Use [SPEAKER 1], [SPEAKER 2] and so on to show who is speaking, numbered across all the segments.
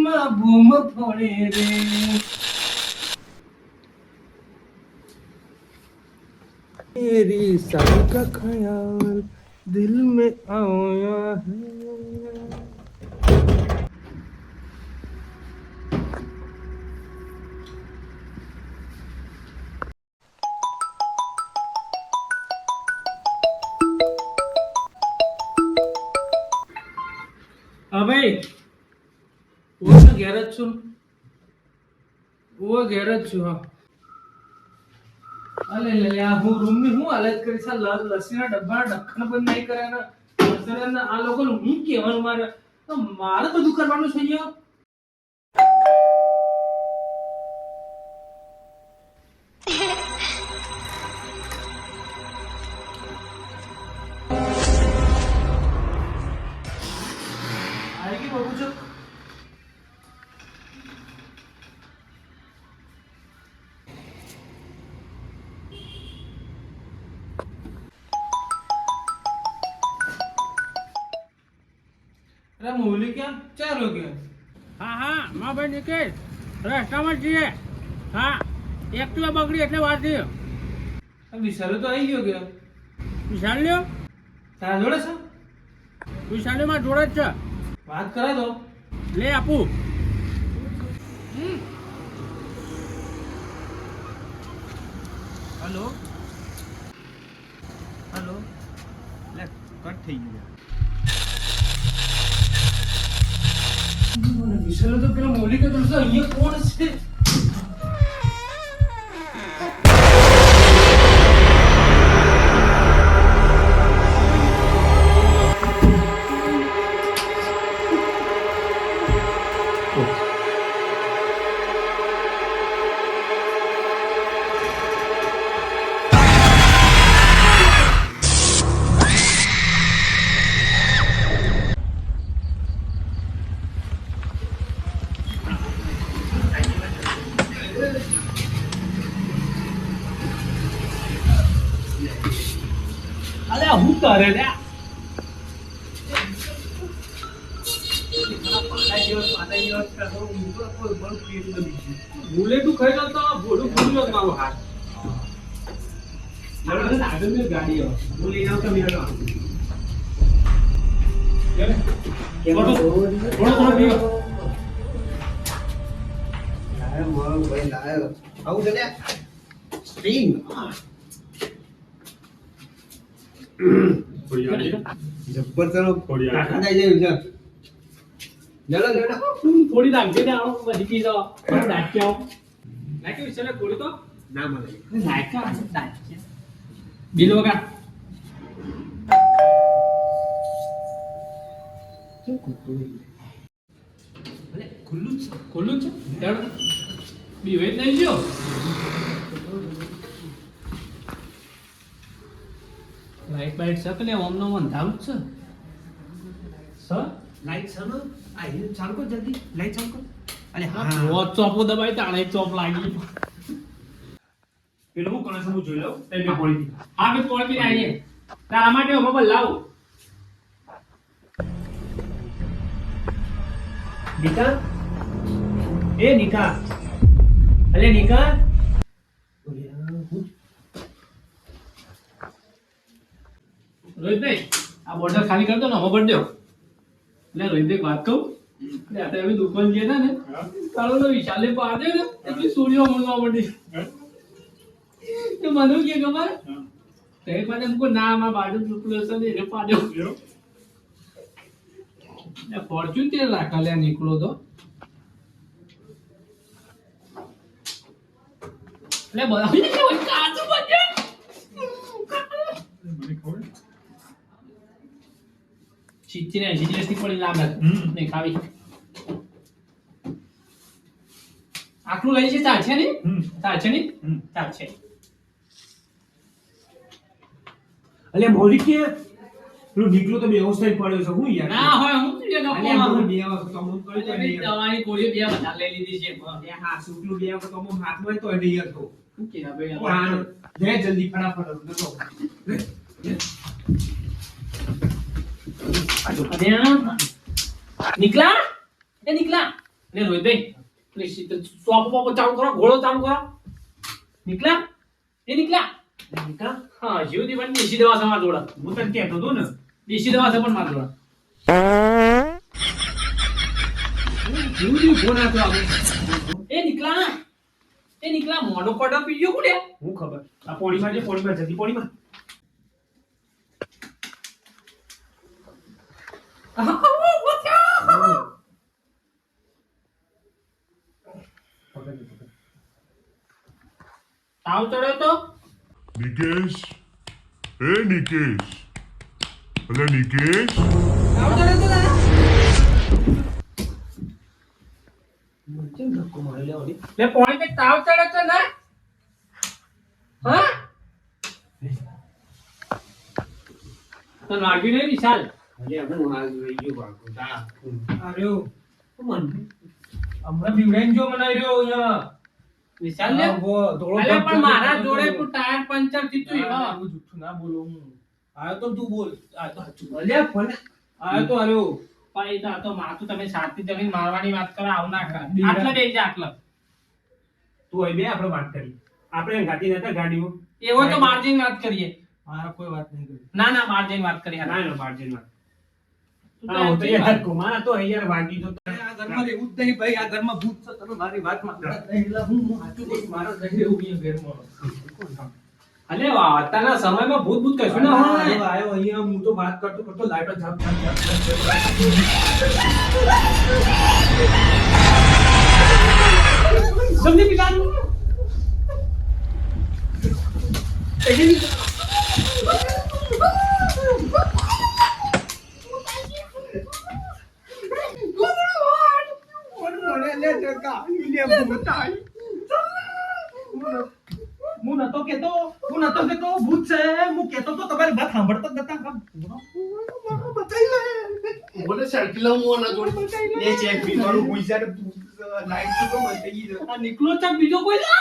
[SPEAKER 1] માં બૂમ ફોડે રે. मेरी शादी का ख्याल दिल में आया है. હા ભાઈ, હું ઘેર જ છું. હું ઘેર જ છું. હા, અલે લે આ હું રૂમ ની હું હાલત કરી છે. લસીના ડબ્બાના ઢક્કણ બંધ નહીં કર્યા ને આ લોકો હું કહેવાનું મારે મારે બધું કરવાનું છે અહીંયા. આવી ગઈ બાબુ છો. અરે મોલી ક્યાં ચાલો ગયા?
[SPEAKER 2] હા હા માં ભાઈ નિકેશ રસ્તામાં છીએ. હા એક્ટિવા બગડી એટલે વાર થયો.
[SPEAKER 1] વિશાલો તો આવી ગયો ગયા.
[SPEAKER 2] વિશાલ લ્યો
[SPEAKER 1] તારા જોડે છે?
[SPEAKER 2] વિશાલ માં જોડે જ છે.
[SPEAKER 1] વાત કરા દો.
[SPEAKER 2] લે આપું.
[SPEAKER 1] હેલો હેલો લે કટ થઈ ગયું. વિશાલ તો પેલા મોલી કે તો અહીંયા કોણ છે?
[SPEAKER 2] અરે હું કરે લે બુલેટું ખાઈ જતો ભોડું ભૂલ્યો મારો હાથ. આગળ ગાડી બોલી ના તમે થોડો થોડો પીવો.
[SPEAKER 3] ભાઈ લાયો આવું છે સ્ટ્રીંગ જબ્બર કરો ખાતા જાય છે. જલો જલો
[SPEAKER 2] થોડી નાખજે ને આવો બધી પી જાઓ. નાખ્યા નાખ્યું વિચારે થોડી તો
[SPEAKER 3] ના મળે
[SPEAKER 2] નાખ્યા બિલ વગા
[SPEAKER 3] ખુલ્લું છે.
[SPEAKER 2] ખુલ્લું છે ત્યારે બીવે જ નહીં ગયો. લાઈટ બાઈટ છે કે ઓમનો અંધારું જ છે સર.
[SPEAKER 3] લાઈટ સનો આ હિલ ચાલુ કર જલ્દી લાઈટ ચાલુ કર. અરે
[SPEAKER 2] હા
[SPEAKER 3] હા
[SPEAKER 2] ચોપો દબાઈ તાણે ચોપ લાગી.
[SPEAKER 1] પેલું હું કરે છે હું જોઈ લઉં. તે મેં પડી
[SPEAKER 2] હા મેં પોળ પીને આવીએ તારા માટે મોબાઈલ લાવો.
[SPEAKER 3] નિકા એ નિકા અલે નિકા
[SPEAKER 2] રોહિતભાઈ આ બોર્ડર ખાલી કરી દો ને હમણાં ભરી દો. એટલે રોહિતભાઈ વાત કહું એટલે આપણે એવી દુકાન ગયા હતા ને તારો તો વિશાલે પાડે ને એટલી સૂર્યો મળવા માંડી. તો મને કે ખબર તે પાડે એમ ના આમાં બાજુ ચૂકલો છે ને એને પાડ્યો. ફોર્ચ્યુન તે રાખા લે નીકળો તો એટલે બધા કાચું બચ્ચા ચીચી ને ચીચી પડી લાગે ને ખાવી. આટલું લઈ છે ચાલશે ને? ચાલશે ને? ચાલશે.
[SPEAKER 1] અલે મોલી કે પેલું નીકળો તો વ્યવસ્થિત પડ્યો છે હું યાર.
[SPEAKER 2] ના હોય હું તો
[SPEAKER 1] અલે
[SPEAKER 2] ગપ્પો
[SPEAKER 1] આ
[SPEAKER 2] મારું.
[SPEAKER 1] બે વખત કમું કરી તો નહીં.
[SPEAKER 2] દવાની ગોળીઓ બે વધારે લઈ લીધી છે.
[SPEAKER 1] એ હા સુકલું બે વખત કમું હાથમાં તો નહીં હતો.
[SPEAKER 2] શું કહેવાય ભાઈ?
[SPEAKER 1] હા લે જલ્દી ફટાફટ નતો.
[SPEAKER 2] અરે નીકળા એ નીકળા લે રોહિતભાઈ પ્લીઝ સોપ બોપ ચાલુ કરો, ઘોડો ચાલુ કરો. નીકળ્યા એ નીકળ્યા
[SPEAKER 3] નીકળા
[SPEAKER 2] હા જીવતી પણ દેશી દવા છે મારા જોડે.
[SPEAKER 3] હું તને કહેતો હતો ને
[SPEAKER 2] દેશી દવા છે પણ મારા જોડે.
[SPEAKER 3] જીવજી ફોન આપ્યો આપણે
[SPEAKER 2] એ નીકળ્યા મોઢો પડો પી ગયો કુડે.
[SPEAKER 3] હું ખબર આ પોણીમાં જે પોણીમાં જતી પોણીમાં
[SPEAKER 2] તાવ ચડ્યો તો
[SPEAKER 4] નિકેશ એ નિકેશ અલે નિકેશ
[SPEAKER 2] તાવ ચડ્યો તો તારે
[SPEAKER 3] કેમ ધક્કો મારી લેવાની
[SPEAKER 2] લે પોણી કે તાવ ચડ્યો તો ના હા તો લાગ્યું નહીં વિશાલ.
[SPEAKER 3] અરે હું હાલ જોઈ ગયો બાપુ તા
[SPEAKER 1] અરે
[SPEAKER 3] મન
[SPEAKER 1] હમણાં બીવડાઈને જો મને રહ્યો અહીંયા
[SPEAKER 2] વિશાલ લે
[SPEAKER 1] ધોળો
[SPEAKER 2] અલે પણ મારા જોડે તું ટાયર પંચર થયું
[SPEAKER 1] ના,
[SPEAKER 2] હા
[SPEAKER 1] હું જુઠ્ઠું ના બોલું હું આયો તો તું બોલ આયો તો સાચું
[SPEAKER 3] અલ્યા પણ
[SPEAKER 1] આયો તો હાલ્યો
[SPEAKER 2] ભાઈ તો આ તો માથું તમે સાથી જમીન મારવાની વાત કરો આવું ના કરા.
[SPEAKER 1] બીજા-
[SPEAKER 2] આટલા બેસી જા આટલા.
[SPEAKER 3] તું અહીં બે આપણે વાત કરી આપણે ગાડી નતા ગાડીમાં
[SPEAKER 2] એવો તો બહાર જઈને વાત કરીએ.
[SPEAKER 1] મારા કોઈ વાત નહીં કરી
[SPEAKER 2] ના ના બહાર જઈને વાત કરીએ.
[SPEAKER 3] ના ના બારજેમાં
[SPEAKER 2] તું
[SPEAKER 3] હા હું તો
[SPEAKER 2] તો
[SPEAKER 3] યાર ધક્કો મારા તો યાર વાગી તો
[SPEAKER 1] આ ઘરમાં રહેવું જ નહીં ભાઈ આ ઘરમાં ભૂત છે તમે મારી વાત માનતા જ નહીં એટલે હું સાચું કહું મારે નહીં રહેવું અહીંયા ઘરમાં
[SPEAKER 2] અલે વાહ અત્યારના સમયમાં ભૂત ભૂત કશું ના હોય.
[SPEAKER 1] આયો અહીંયા હું તો વાત કરતો કરતો લાઈટો ઝાપ ઝાપ ઝાપ ઝાપ
[SPEAKER 2] સમજી પીવાનું
[SPEAKER 1] હું નતો કેતો ભૂત છે હું કેતો તો તમારી વાત સાંભળતો જ નતા બચાઈ
[SPEAKER 4] બોલે સર્કિલ મોના જોડે
[SPEAKER 3] લે ચેક પીવાનું પૈસા લાઈટ તો બતાઈ ગઈ
[SPEAKER 2] આ નીકળો ચાક બીજો કોઈ ના.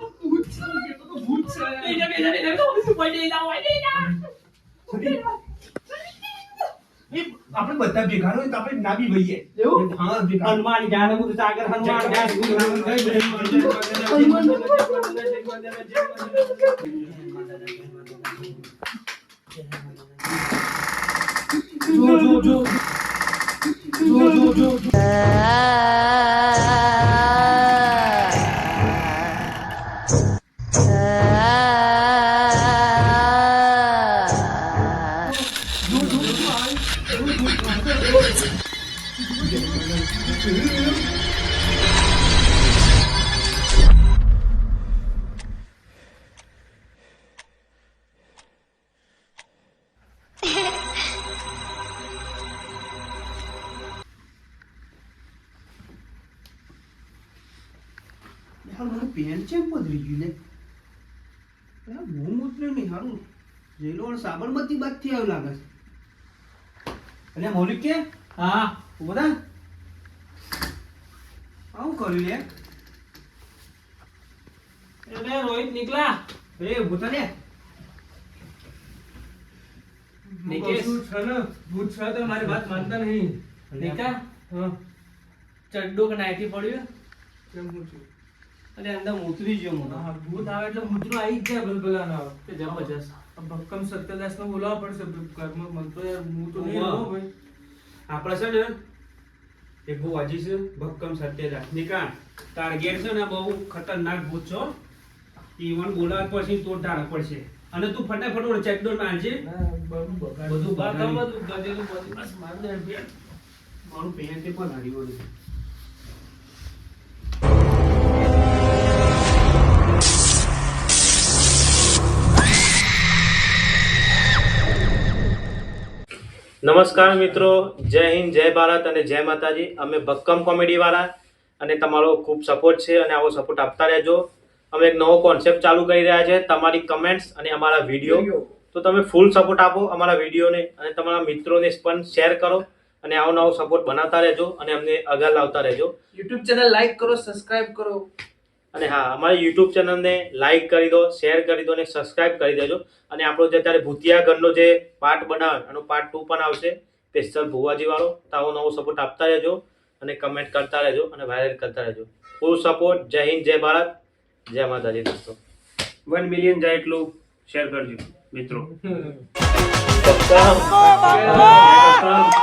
[SPEAKER 3] હું છે
[SPEAKER 2] બેજા, બેજા, બેજા, તો પડી જાઓ, પડી જાઓ.
[SPEAKER 3] આપણે બધા ભેગા હોય તો આપણે ના બી ભઈએ
[SPEAKER 2] એવું?
[SPEAKER 3] હા ભેગા
[SPEAKER 2] હનુમાન જ્ઞાન મુદ સાગર હનુમાન જ્ઞાન મુદ
[SPEAKER 3] મારું પેન ચેમ પધરી ગયું લે મોં ઉતર્યું નહીં હારું જેલો સાબરમતી બાદ થી આવ્યું લાગે છે અલ્યા મૌલિક કે
[SPEAKER 2] હા
[SPEAKER 3] બધા આવું કર્યું લે
[SPEAKER 2] એટલે રોહિત નીકળા
[SPEAKER 3] એ ભૂતા લે
[SPEAKER 2] નિકેશ.
[SPEAKER 1] ભૂત છે તો મારી વાત માનતા નહીં
[SPEAKER 2] નીકળા
[SPEAKER 1] હા
[SPEAKER 2] ચડ્ડો કે નાઈટી પડ્યો
[SPEAKER 1] કેમ હું છું
[SPEAKER 2] અને અંદર ઉતરી ગયો મોટો.
[SPEAKER 1] હા, ભૂત આવે એટલે ભૂતરો આવી જ જાય ભલભલાના.
[SPEAKER 2] તે જબરજસ્ત.
[SPEAKER 1] આ ભક્કમ સત્યદાસને બોલાવવા પડશે ઘરમાં મને તો યાર હું તો નહીં
[SPEAKER 3] ઓવા.
[SPEAKER 1] રહું ભાઈ
[SPEAKER 3] આપણે છે ને એક બહુ અજી છે ભક્કમ સત્યદાસ નિકાળ ટાર્ગેટ છે ને બહુ ખતરનાક ભૂત છો ઈવન બોલાવા પછી તો ઢાળ પડશે અને તું ફટાફટ ઓલો ચેકડોર મારજે
[SPEAKER 1] બધું બગાડ.
[SPEAKER 3] બધું
[SPEAKER 2] બધું
[SPEAKER 3] બગાડી.
[SPEAKER 2] ગજેલું બધું બસ માર દે બે.
[SPEAKER 3] મારું પેન તે પણ હારી વળું
[SPEAKER 5] નમસ્કાર મિત્રો, જય હિન્દ, જય ભારત અને જય માતાજી. અમે ભક્કમ કોમેડી વાળા અને તમારો ખૂબ સપોર્ટ છે અને આવો સપોર્ટ આપતા રહેજો. અમે એક નવો કોન્સેપ્ટ ચાલુ કરી રહ્યા છે. તમારી કમેન્ટ્સ અને અમારા વિડીયો તો તમે ફૂલ સપોર્ટ આપો અમારા વિડીયોને અને તમારા મિત્રોને પણ શેર કરો અને આવો નવો સપોર્ટ બનાવતા રહેજો અને અમને આગળ લાવતા રહેજો.
[SPEAKER 1] YouTube ચેનલ લાઈક કરો, સબસ્ક્રાઇબ કરો.
[SPEAKER 5] અને હા, અમારી યુટ્યુબ ચેનલને લાઈક કરી દો, શેર કરી દો અને સબસ્ક્રાઇબ કરી દેજો. અને આપણો જે અત્યારે ભૂતિયા ઘરનો જે પાર્ટ બનાવે એનો પાર્ટ 2 પણ આવશે, સ્પેશિયલ ભુવાજી વાળો. તો આવો નવો સપોર્ટ આપતા રહેજો અને કમેન્ટ કરતા રહેજો અને વાયરલ કરતા રહેજો. Full support. જય હિન્દ, જય ભારત, જય માતાજી દોસ્તો.
[SPEAKER 3] 1 મિલિયન જાય એટલું શેર કરજો મિત્રો.
[SPEAKER 5] બક્કમ.